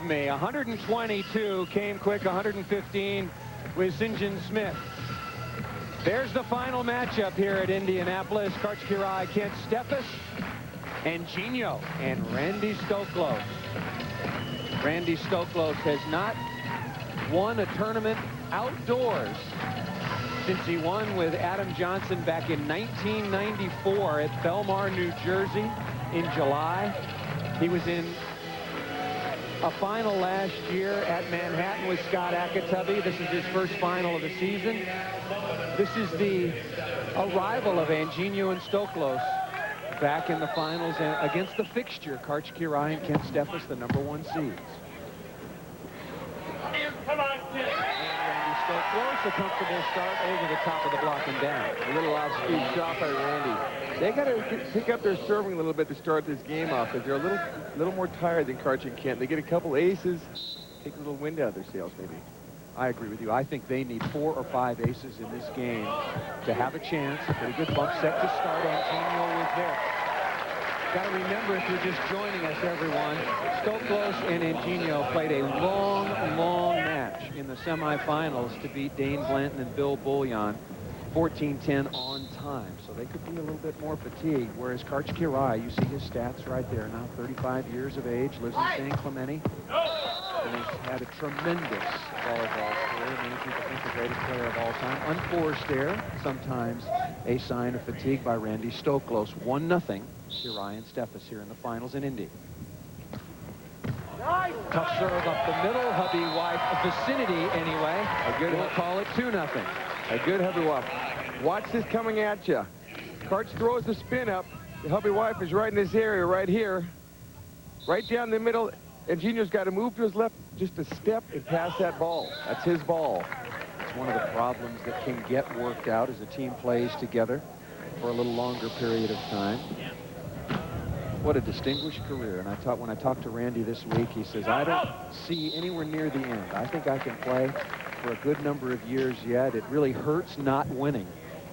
me. 122 came quick, 115 with Sinjin Smith. There's the final matchup here at Indianapolis. Karch Kent Steffes, Anjinho, and Randy Stoklos. Randy Stoklos has not won a tournament outdoors since he won with Adam Johnson back in 1994 at Belmar, New Jersey in July. He was in a final last year at Manhattan with Scott Akatubby. This is his first final of the season. This is the arrival of Anjinho and Stoklos back in the finals against the fixture, Karch and Kent Steffes, the #1 seeds. Come on, and Randy Stoklos, a comfortable start over the top of the block and down. A little off-speed shot by Randy. They got to pick up their serving a little bit to start this game off, because they're a little more tired than Karch and Kent. They get a couple aces, take a little wind out of their sails, maybe. I agree with you. I think they need 4 or 5 aces in this game to have a chance. A pretty good bump set to start. Anjinho was there. Got to remember, if you're just joining us, everyone, Stoklos and Anjinho played a long match in the semifinals to beat Dane Blanton and Bill Bullion 14-10 on time. So they could be a little bit more fatigued. Whereas Karch you see his stats right there. Now 35 years of age, lives in San Clemente. And has had a tremendous volleyball career. Many people think the greatest player of all time. Unforced error, sometimes a sign of fatigue by Randy Stoklos. 1-0. Ryan Steffes here in the finals in Indy. Tough serve up the middle, hubby wife vicinity anyway. We'll call it 2-0. A good hubby wife. Watch this coming at you. Karch throws the spin up. The hubby wife is right in this area right here. Right down the middle. Anjinho's got to move to his left just a step and pass that ball. That's his ball. It's one of the problems that can get worked out as a team plays together for a little longer period of time. What a distinguished career. And when I talked to Randy this week, he says, I don't see anywhere near the end. I think I can play for a good number of years yet. It really hurts not winning.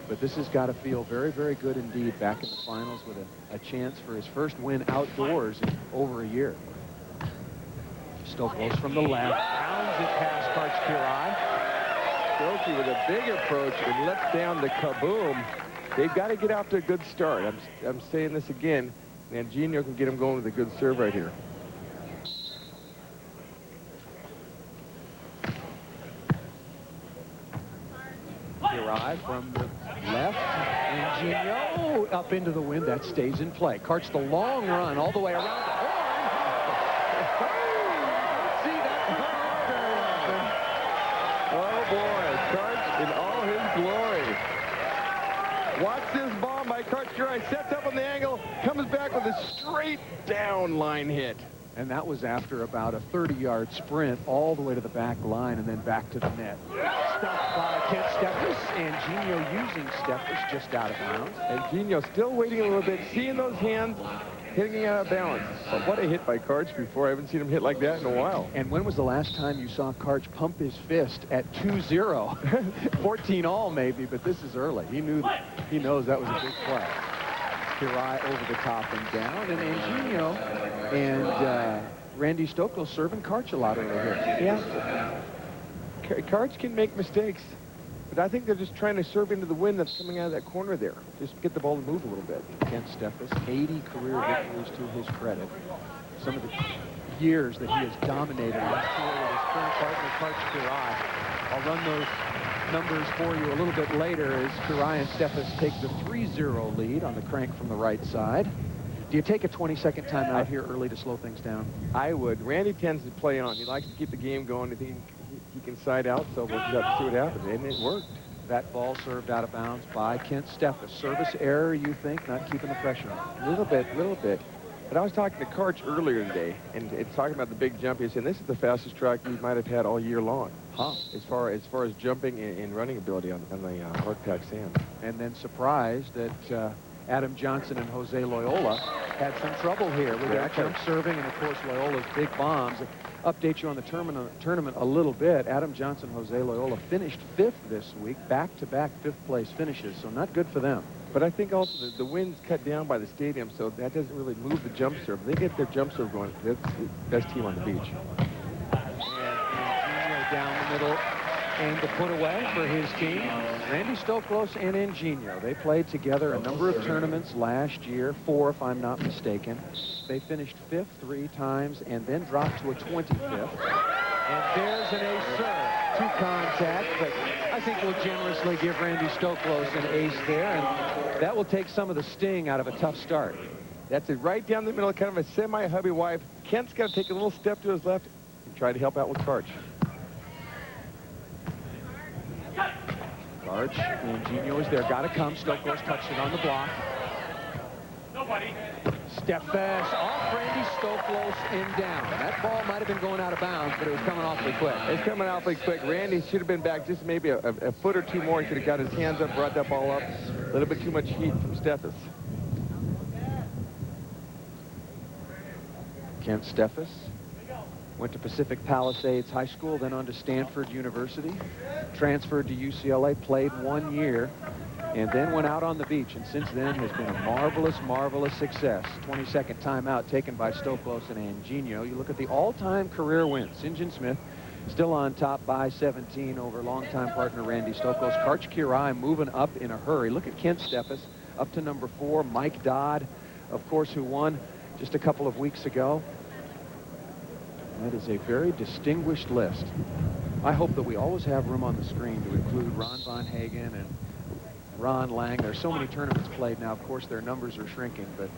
But this has got to feel very, very good indeed back in the finals with a chance for his first win outdoors in over a year. Stoklos from the left. Pounds it past Karch Stokey with a big approach and lets down the kaboom. They've got to get out to a good start. I'm saying this again. Anjinho can get him going with a good serve right here. From the left. Anjinho up into the wind. That stays in play. Karch the long run all the way around the horn. See that? Oh boy, Karch in all his glory. Watch this bomb by Karch. Sets up on the angle, comes back with a straight down line hit. And that was after about a 30-yard sprint all the way to the back line and then back to the net. Stopped by Kent Steffes. Anjinho using Steffes just out of bounds. Anjinho still waiting a little bit, seeing those hands, hitting out of balance. But what a hit by Karch before. I haven't seen him hit like that in a while. And when was the last time you saw Karch pump his fist at 2-0? 14-all maybe, but this is early. He knows that was a big play. Kirai over the top and down, and Anjinho and Randy Stoklos serving Karch a lot over here. Yeah. Karch can make mistakes, but I think they're just trying to serve into the wind that's coming out of that corner there. Just get the ball to move a little bit. Kent Steffes, 80 career victories to his credit. Some of the years that he has dominated on tour with his current partner, Karch Kirai. I'll run those numbers for you a little bit later as Kirai and Steffes take the 3-0 lead on the crank from the right side. Do you take a 20-second timeout here early to slow things down? I would. Randy tends to play on. He likes to keep the game going. I think he can side out, so we'll just have to see what happens. And it worked. That ball served out of bounds by Kent Steffes. Service error, you think, not keeping the pressure on? A little bit. But I was talking to Karch earlier today, and talking about the big jump. He said this is the fastest track he might have had all year long. Huh. As far as jumping and running ability on the hard packed sand. And then surprised that Adam Johnson and Jose Loyola had some trouble here with their jump serving, and of course Loyola's big bombs. Update you on the tournament a little bit. Adam Johnson, Jose Loyola finished 5th this week, back-to-back 5th place finishes, so not good for them. But I think also the wind's cut down by the stadium, so that doesn't really move the jump serve. They get their jump serve going. That's the best team on the beach. down the middle aimed to put away for his team. Randy Stoklos and Anjinho, they played together a number of tournaments last year, 4 if I'm not mistaken. They finished 5th 3 times and then dropped to a 25th. And there's an ace serve to contact, but I think we'll generously give Randy Stoklos an ace there, and that will take some of the sting out of a tough start. That's it, right down the middle, kind of a semi-hubby wife. Kent's got to take a little step to his left and try to help out with Karch. Karch, Anjinho is there, got to come. Stoklos touched it on the block. Nobody. Steffes off Randy Stoklos and down. That ball might have been going out of bounds, but it was coming awfully quick. It's coming awfully quick. Randy should have been back just maybe a foot or two more. He could have got his hands up, brought that ball up. A little bit too much heat from Steffes. Kent Steffes went to Pacific Palisades High School, then on to Stanford University, transferred to UCLA, played 1 year, and then went out on the beach, and since then has been a marvelous, marvelous success. 22nd timeout taken by Stoklos and Anjinho. You look at the all-time career wins. St. John Smith still on top by 17 over longtime partner Randy Stoklos. Karch Kiraly moving up in a hurry. Look at Kent Steffes up to number 4. Mike Dodd, of course, who won just a couple of weeks ago. That is a very distinguished list. I hope that we always have room on the screen to include Ron Von Hagen and Ron Lang. There's so many tournaments played now. Of course, their numbers are shrinking, but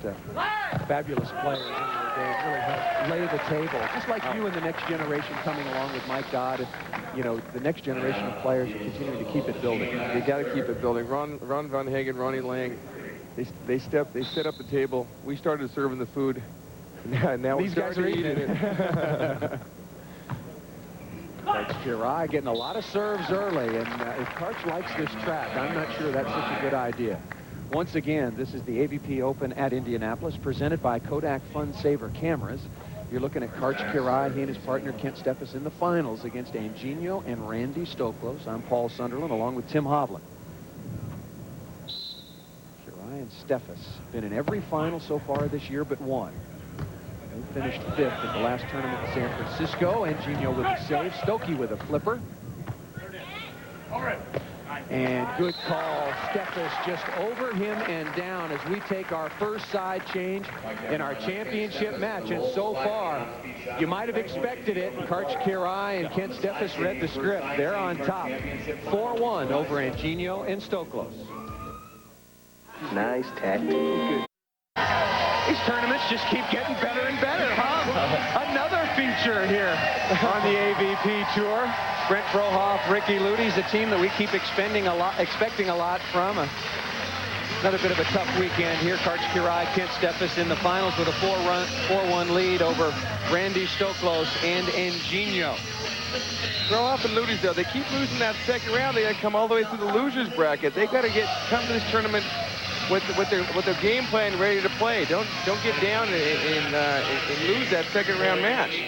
fabulous players in their day really help lay the table. Just like you and the next generation coming along with Mike Dodd. You know, the next generation of players are continuing to keep it building. You got to keep it building. Ron Von Hagen, Ronnie Lang, they set up the table. We started serving the food. Now these guys are eating it. Karch Kiraly getting a lot of serves early, and if Karch likes this track, I'm not sure that's such a good idea. Once again, this is the AVP Open at Indianapolis, presented by Kodak Fun Saver Cameras. You're looking at Karch Kiraly, he and his partner Kent Steffes in the finals against Anjinho and Randy Stoklos. I'm Paul Sunderland, along with Tim Hovland. Kiraly and Steffes been in every final so far this year but one. They finished 5th at the last tournament in San Francisco. Anjinho with a save, Stokey with a flipper. And good call. Steffes just over him and down as we take our first side change in our championship match. And so far, you might have expected it. Karch Kiraly and Kent Steffes read the script. They're on top. 4-1 over Anjinho and Stoklos. Nice tactic. These tournaments just keep getting better and better, huh? Another feature here on the AVP Tour. Brent Frohoff, Ricky Luty's a team that we keep expecting a lot from. Another bit of a tough weekend here. Karch Kiraly, Kent Steffes in the finals with a 4-1 lead over Randy Stoklos and Anjinho. Frohoff and Luty's, though, they keep losing that second round. They got to come all the way through the losers bracket. They got to come to this tournament with their game plan ready to play. Don't get down and lose that second round match.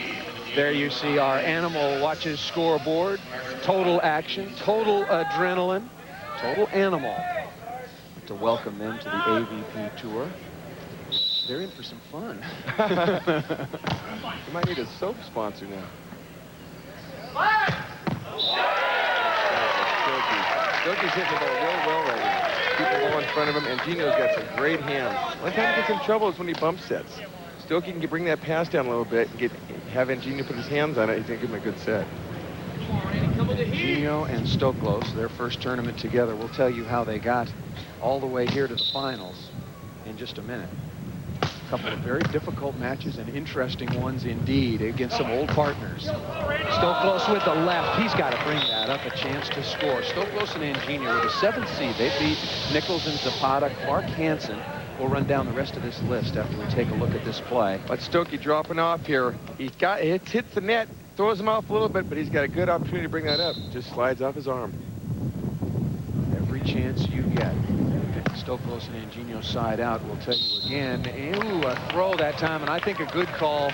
There you see our Animal Watches scoreboard. Total action, total adrenaline, total animal. To welcome them to the AVP Tour. They're in for some fun. You might need a soap sponsor now. Stokey's hitting the ball real well right now. Keep the ball in front of him, and Gino's got some great hands. One time he gets in trouble is when he bump sets. Stokey can bring that pass down a little bit and have Anjinho put his hands on it. He's going to give him a good set. Anjinho and Stoklos, their first tournament together. We'll tell you how they got all the way here to the finals in just a minute. A couple of very difficult matches and interesting ones indeed against some old partners. Stoklos with the left. He's got to bring that up, a chance to score. Stoklos and Anjinho with a 7th seed. They beat Nichols and Zapata. Clark Hansen. We'll run down the rest of this list after we take a look at this play. But Stokey dropping off here. It hits the net, throws him off a little bit, but he's got a good opportunity to bring that up. Just slides off his arm. Every chance you get. Stoklos and Anjinho side out. We'll tell you again. Ooh, a throw that time, and I think a good call.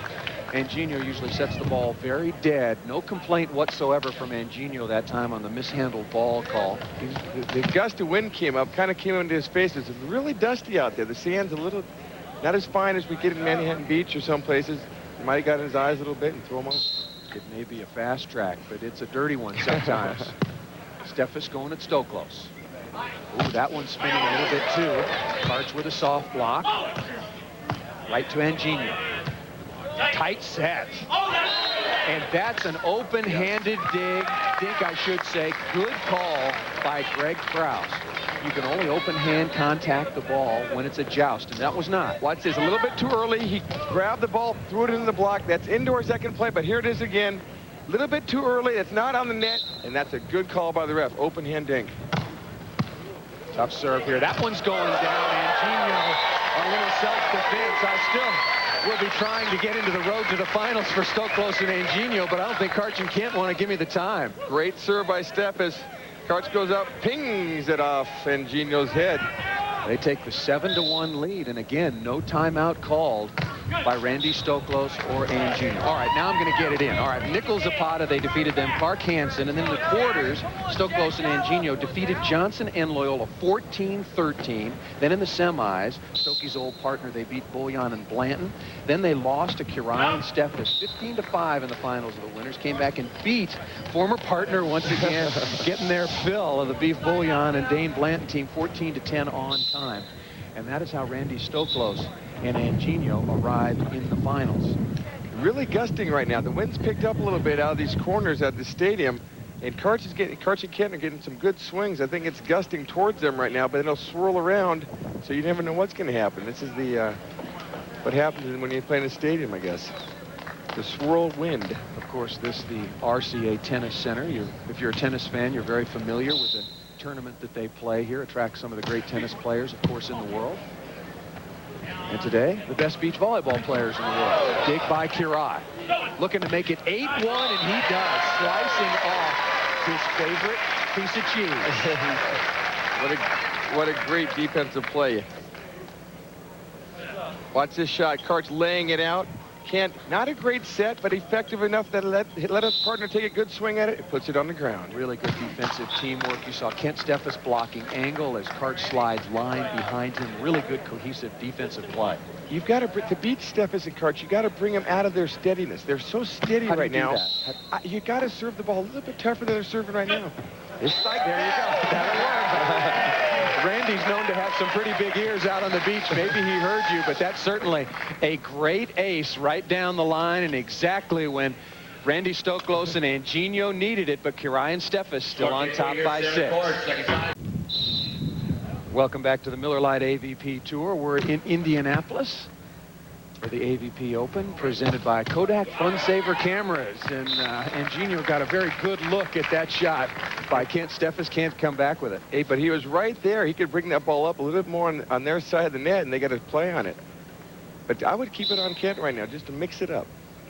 Anjinho usually sets the ball very dead. No complaint whatsoever from Anjinho that time on the mishandled ball call. The gust of wind came up, kind of came into his face. It's really dusty out there. The sand's a little, not as fine as we get in Manhattan Beach or some places. He might have got in his eyes a little bit and throw him off. It may be a fast track, but it's a dirty one sometimes. Steffes going at Stoklos. Ooh, that one's spinning a little bit too. Karch with a soft block. Right to Anjinho. Tight set. And that's an open-handed dink, I should say. Good call by Greg Krause. You can only open-hand contact the ball when it's a joust, and that was not. Watch this, a little bit too early. He grabbed the ball, threw it into the block. That's indoor second play, but here it is again. A little bit too early. It's not on the net, and that's a good call by the ref. Open-hand dink. Tough serve here. That one's going down. Anjinho, a little self-defense. I still will be trying to get into the road to the finals for Stoklos and Anjinho, but I don't think Karch and Kent want to give me the time. Great serve by Steffes. Karch goes up, pings it off Anjinho's head. They take the 7-1 lead, and again, no timeout called by Randy Stoklos or Anjinho. All right, now I'm going to get it in. All right, Nichols Zapata, they defeated them. Clark Hansen, and then in the quarters, Stoklos and Anjinho defeated Johnson and Loyola 14-13. Then in the semis, Stokey's old partner, they beat Bullion and Blanton. Then they lost to Kirai and Steffes 15-5 in the finals of the winners. Came back and beat former partner once again, getting their fill of the Beef Bullion and Dane Blanton team 14-10 on time. And that is how Randy Stoklos and Anjinho arrived in the finals. Really gusting right now. The wind's picked up a little bit out of these corners at the stadium, and Karch and Kent are getting some good swings. I think it's gusting towards them right now, but it'll swirl around, so you never know what's going to happen. This is the what happens when you play in a stadium, I guess. The swirl wind. Of course, this is the RCA Tennis Center. If you're a tennis fan, you're very familiar with the tournament that they play here. Attracts some of the great tennis players, of course, in the world. And today, the best beach volleyball players in the world. Dig by Kirai. Looking to make it 8-1, and he does. Slicing off his favorite piece of cheese. What a great defensive play. Watch this shot. Karch laying it out. Kent, not a great set, but effective enough that let his partner take a good swing at it. It puts it on the ground. Really good defensive teamwork. You saw Kent Steffes blocking angle as Karch slides line behind him. Really good cohesive defensive play. You've got to beat Steffes and Karch, you got to bring them out of their steadiness. They're so steady right now. You got to serve the ball a little bit tougher than they're serving right now. It's like, there you go. That'll work. Randy's known to have some pretty big ears out on the beach. Maybe he heard you, but that's certainly a great ace right down the line, and exactly when Randy Stoklos and Anjinho needed it, but Kirai and Steffes still on top by 6. Welcome back to the Miller Lite AVP Tour. We're in Indianapolis for the AVP Open, presented by Kodak Fun Saver cameras. And Anjinho got a very good look at that shot by Kent. Steffes can't come back with it. Hey, but he was right there. He could bring that ball up a little bit more on their side of the net, and they got to play on it. But I would keep it on Kent right now just to mix it up.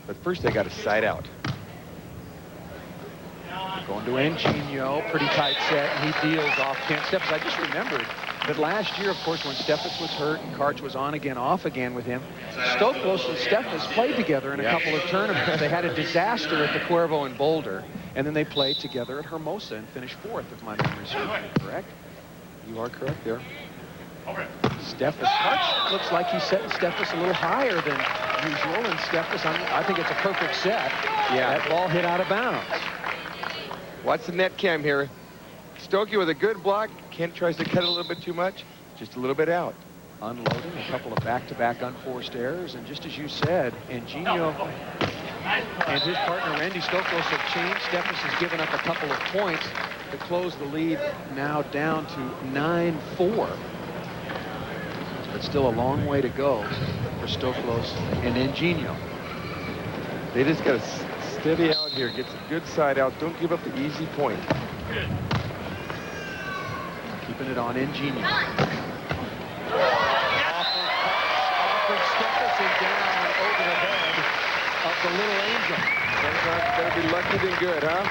But first, they got to side out. Going to Anjinho, pretty tight set, and he deals off Kent Steffes. I just remembered that last year, of course, when Steffes was hurt and Karch was on again, off again with him, Stoklos and Steffes played together in a couple of tournaments. They had a disaster at the Cuervo in Boulder, and then they played together at Hermosa and finished 4th, if my memory serves me correct. You are correct there. Steffes, Karch looks like he's setting Steffes a little higher than usual, and Steffes, I think it's a perfect set. Yeah, that ball hit out of bounds. Watch the net cam here. Stokey with a good block. Kent tries to cut it a little bit too much. Just a little bit out. Unloading a couple of back-to-back unforced errors. And just as you said, Anjinho and his partner Randy Stoklos have changed. Steffes has given up a couple of points to close the lead now down to 9-4. But still a long way to go for Stoklos and Anjinho. They just got to steady out here. Get some good side out. Don't give up the easy point. Keeping it on Anjinho. Offered Steffes and down over the head of the little angel. Better be lucky than good, huh?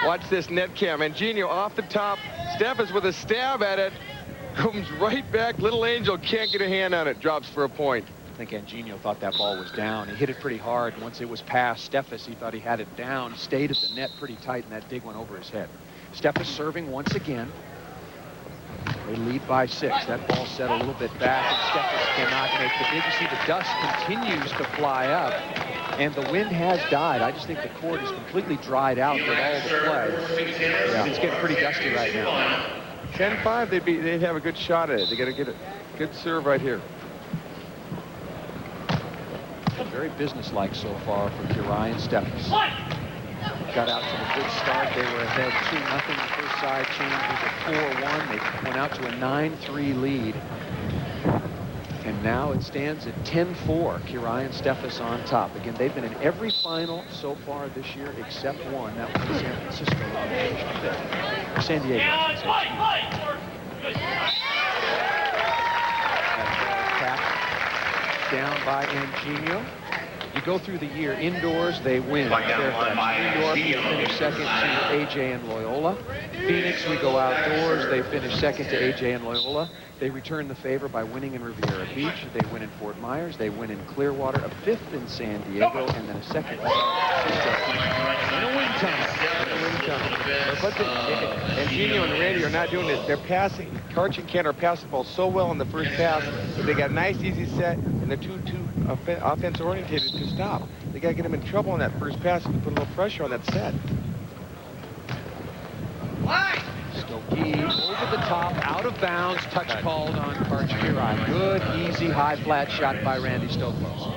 Watch this net cam. Anjinho off the top. Steffes with a stab at it. Comes right back. Little angel can't get a hand on it. Drops for a point. I think Anjinho thought that ball was down. He hit it pretty hard. Once it was past Steffes, he thought he had it down. Stayed at the net pretty tight, and that dig went over his head. Steffes serving once again. They lead by 6. That ball set a little bit back, and Steffes cannot make the dig. You see the dust continues to fly up. And the wind has died. I just think the court is completely dried out with all the play. Yeah. It's getting pretty dusty right now. 10-5, they'd have a good shot at it. They got to get a good serve right here. Very businesslike so far for Kirai and Steffes. Got out to a good start. They were ahead 2-0. The first side change was a 4-1. They went out to a 9-3 lead. And now it stands at 10-4. Kirai and Steffes on top. Again, they've been in every final so far this year except one. That was in San Francisco. Or San Diego. Down by Anjinho. You go through the year. Indoors, they win. New York, we finish second to AJ and Loyola. Phoenix, we go outdoors. They finish second to AJ and Loyola. They return the favor by winning in Riviera Beach. They win in Fort Myers. They win in Clearwater. A fifth in San Diego, and then a second in a win tunnel. But Anjinho and Randy are not doing this. They're passing. Karch and Ken are passing the ball so well in the first pass that they got a nice, easy set, and they're too offense oriented to stop. They got to get them in trouble on that first pass and put a little pressure on that set. Stokey over the top, out of bounds, touch called on Karch Kirai. Good, easy, high flat shot by Randy Stoklos.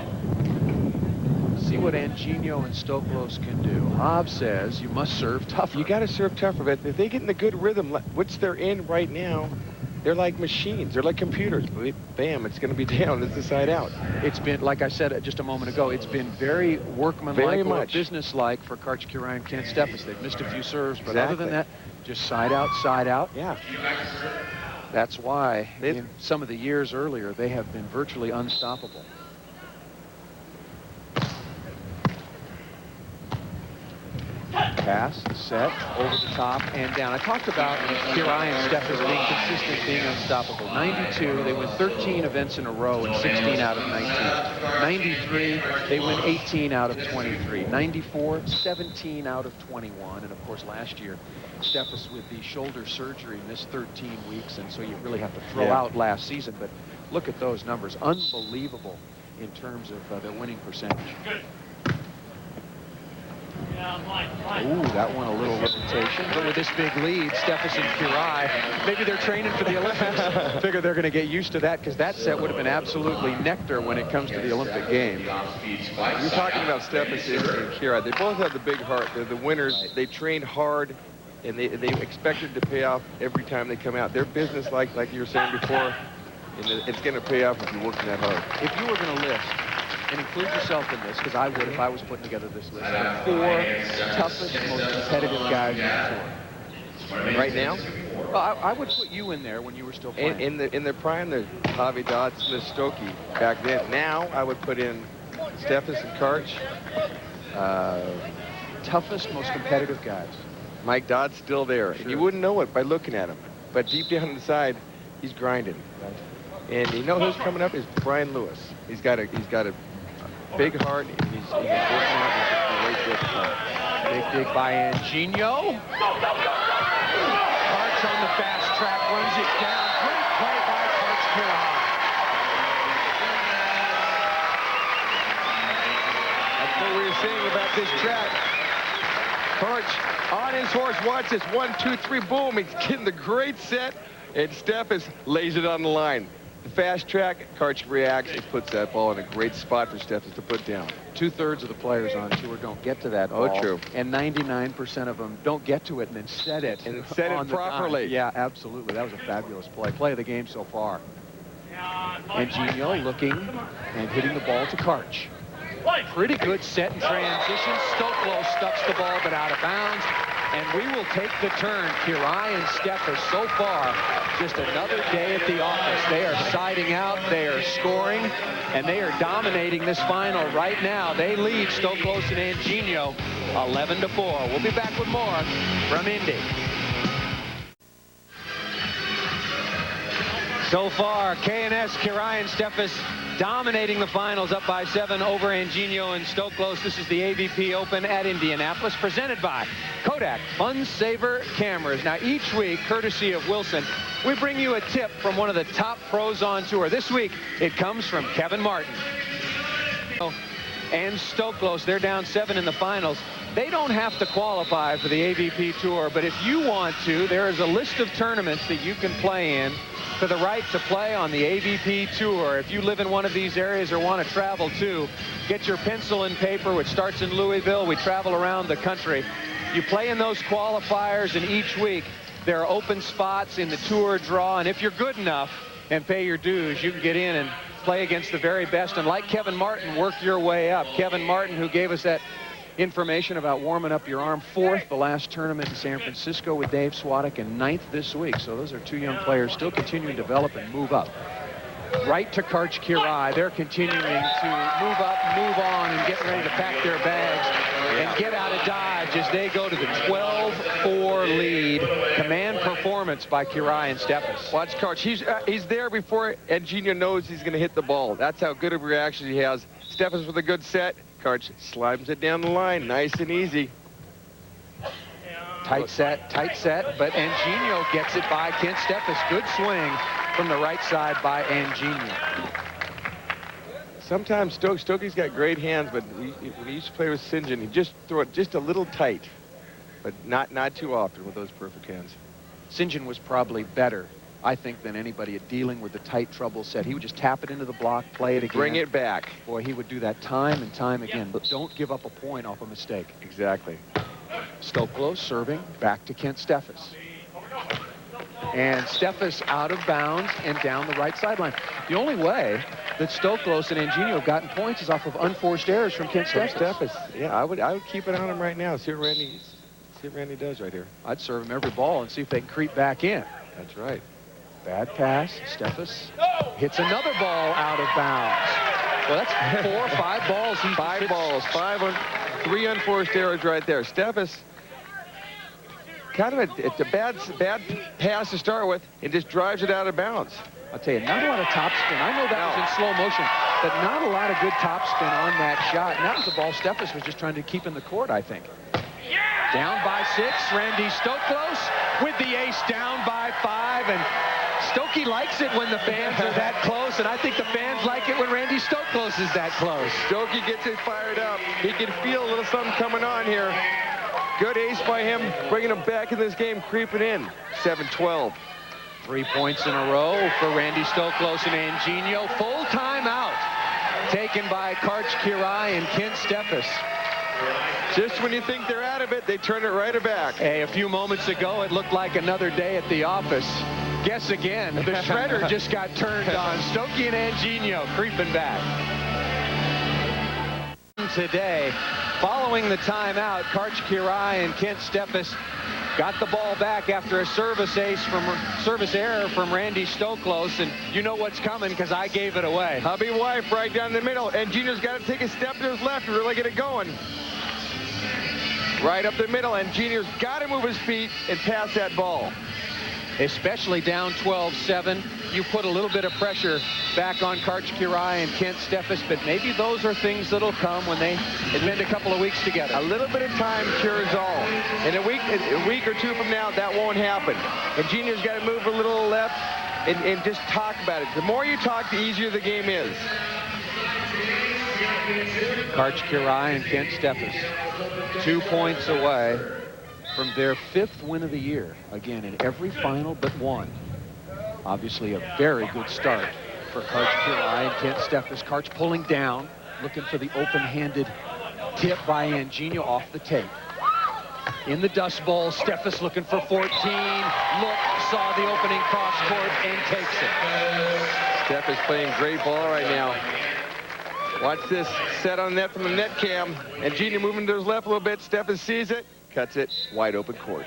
See what Anjinho and Stoklos can do. Hobbs says you must serve tougher. You got to serve tougher, but if they get in the good rhythm, which they're in right now, they're like machines. They're like computers. Bam, it's going to be down. It's the side out. It's been, like I said just a moment ago, it's been very workmanlike or businesslike for Karch Kirai and Ken Steffes. They've missed a few serves, but other than that, just side out, side out. Yeah. That's why in some of the years earlier, they have been virtually unstoppable. Pass, set, over the top, and down. I talked about Kirai and Steffes being consistent, being unstoppable. 92, they win 13 events in a row and 16 out of 19. 93, they win 18 out of 23. 94, 17 out of 21. And of course, last year, Steffes with the shoulder surgery missed 13 weeks, and so you really have to throw out last season. But look at those numbers. Unbelievable in terms of their winning percentage. Ooh, that one a little limitation. But with this big lead, Steffes and Kirai, maybe they're training for the Olympics. Figure they're going to get used to that, because that set would have been absolutely nectar when it comes to the Olympic Games. You're talking about Steffes and Kirai. They both have the big heart. They're the winners. They trained hard, and they expect it to pay off every time they come out. They're business like you were saying before, and it's going to pay off if you're working that hard. If you were going to list, and include yourself in this, because I would if I was putting together this list, the 4 toughest, most competitive guys on the tour. Right now? Well, I would put you in there when you were still playing. In their prime, the Javi Dodds and the Stokey back then. Now, I would put in Steffes and Karch. Toughest, most competitive guys. Mike Dodd's still there. Sure. And you wouldn't know it by looking at him. But deep down inside, he's grinding. And you know who's coming up is Brian Lewis. He's got a big heart, and he's working out with a great Big dig by Anjinho. Karch on the fast track, runs it down. Great play by Karch Kirai. That's what we were saying about this track. Karch on his horse. Watch this. 1, 2, 3, boom. He's getting the great set, and Steffes lays it on the line. The fast track, Karch reacts and puts that ball in a great spot for Steffes to put down. 2/3 of the players on tour don't get to that ball. Oh, true. And 99% of them don't get to it and then set it. And set it properly. Yeah, absolutely. That was a fabulous play. Play of the game so far. Anjinho looking and hitting the ball to Karch. Pretty good set and transition. Stoklos stuffs the ball, but out of bounds. And we will take the turn. Kirai and Steffes so far, just another day at the office. They are siding out, they are scoring, and they are dominating this final right now. They lead Stoklos and Anjinho 11-4. We'll be back with more from Indy. So far, K&S, Kirai and Steffes dominating the finals, up by 7 over Anjinho and Stoklos. This is the AVP Open at Indianapolis, presented by Kodak Fun Saver cameras. Now, each week, courtesy of Wilson, we bring you a tip from one of the top pros on tour. This week, it comes from Kevin Martin. and Stoklos. They're down 7 in the finals. They don't have to qualify for the AVP Tour, but if you want to, there is a list of tournaments that you can play in for the right to play on the AVP Tour. If you live in one of these areas or want to travel too, get your pencil and paper, which starts in Louisville. We travel around the country. You play in those qualifiers, and each week there are open spots in the tour draw, and if you're good enough and pay your dues, you can get in and play against the very best, and like Kevin Martin, work your way up. Kevin Martin, who gave us that information about warming up your arm, 4th the last tournament in San Francisco with Dave Swadek, and 9th this week. So those are 2 young players still continuing to develop and move up. Right to Karch Kirai. They're continuing to move up, move on, and get ready to pack their bags and get out of Dodge as they go to the 12-4 lead. Command performance by Kirai and Steffes. Watch Karch. He's there before Anjinho knows he's going to hit the ball. That's how good of a reaction he has. Steffes with a good set. Karch slides it down the line, nice and easy. Tight set, but Anjinho gets it by Kent Steffes. Good swing from the right side by Anjinho. Sometimes Stokey's got great hands, but when he used to play with St. John, he just throw it just a little tight, but not too often with those perfect hands. St. John was probably better, I think, than anybody at dealing with the tight trouble set. He would just tap it into the block, play it again. Bring it back. Boy, he would do that time and time again. But don't give up a point off a mistake. Exactly. Stoklos serving back to Kent Steffes. And Steffes out of bounds and down the right sideline. The only way that Stoklos and Anjinho have gotten points is off of unforced errors from Kent Steffes. Yeah, I would keep it on him right now. See what Randy does right here. I'd serve him every ball and see if they can creep back in. That's right. Bad pass. Steffes hits another ball out of bounds. Well, that's 4 or 5 balls. 5 balls. 3 unforced errors right there. Steffes, kind of it's a bad pass to start with, and just drives it out of bounds. I'll tell you, not a lot of top spin. I know that was in slow motion, but not a lot of good top spin on that shot. And that was the ball Steffes was just trying to keep in the court, I think. Down by 6, Randy Stoklos with the ace, down by 5, and Stokey likes it when the fans are that close, and I think the fans like it when Randy Stoklos is that close. Stokey gets it fired up. He can feel a little something coming on here. Good ace by him, bringing him back in this game, creeping in. 7-12. 3 points in a row for Randy Stoklos and Anjinho. Full timeout taken by Karch Kirai and Kent Steffes. Just when you think they're out of it, they turn it right back. Hey, a few moments ago, it looked like another day at the office. Guess again, the shredder just got turned on. Stokey and Anjinho creeping back. Today, following the timeout, Karch Kirai and Kent Steffes got the ball back after a service error from Randy Stoklos, and you know what's coming because I gave it away. Hubby wife right down the middle, and Gino's got to take a step to his left to really get it going. Right up the middle, and Gino's got to move his feet and pass that ball. Especially down 12-7, you put a little bit of pressure back on Karch Kirai and Kent Steffes, but maybe those are things that'll come when they spend a couple of weeks together. A little bit of time cures all. In a week or 2 from now, that won't happen. And Gino's got to move a little left and just talk about it. The more you talk, the easier the game is. Karch Kirai and Kent Steffes, 2 points away from their 5th win of the year. Again, in every final but one. Obviously, a very good start for Karch Kirai and Kent Steffes. Karch pulling down, looking for the open-handed tip by Anjinho off the tape. In the dust bowl, Steffes looking for 14. Look, saw the opening cross court and takes it. Steffes playing great ball right now. Watch this set on net from the net cam. Anjinho moving to his left a little bit. Steffes sees it, cuts it, wide open court.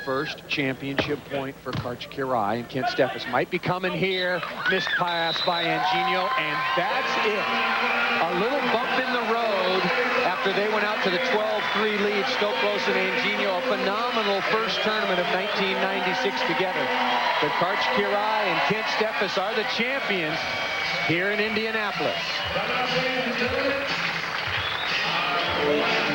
First championship point for Karch Kirai, and Kent Steffes might be coming here. Missed pass by Anjinho, and that's it. A little bump in the road after they went out to the 12-3 lead. Stoklos and Anjinho, a phenomenal first tournament of 1996 together. But Karch Kirai and Kent Steffes are the champions here in Indianapolis.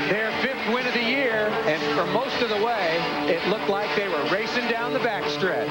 Their 5th win of the year, and for most of the way, it looked like they were racing down the backstretch.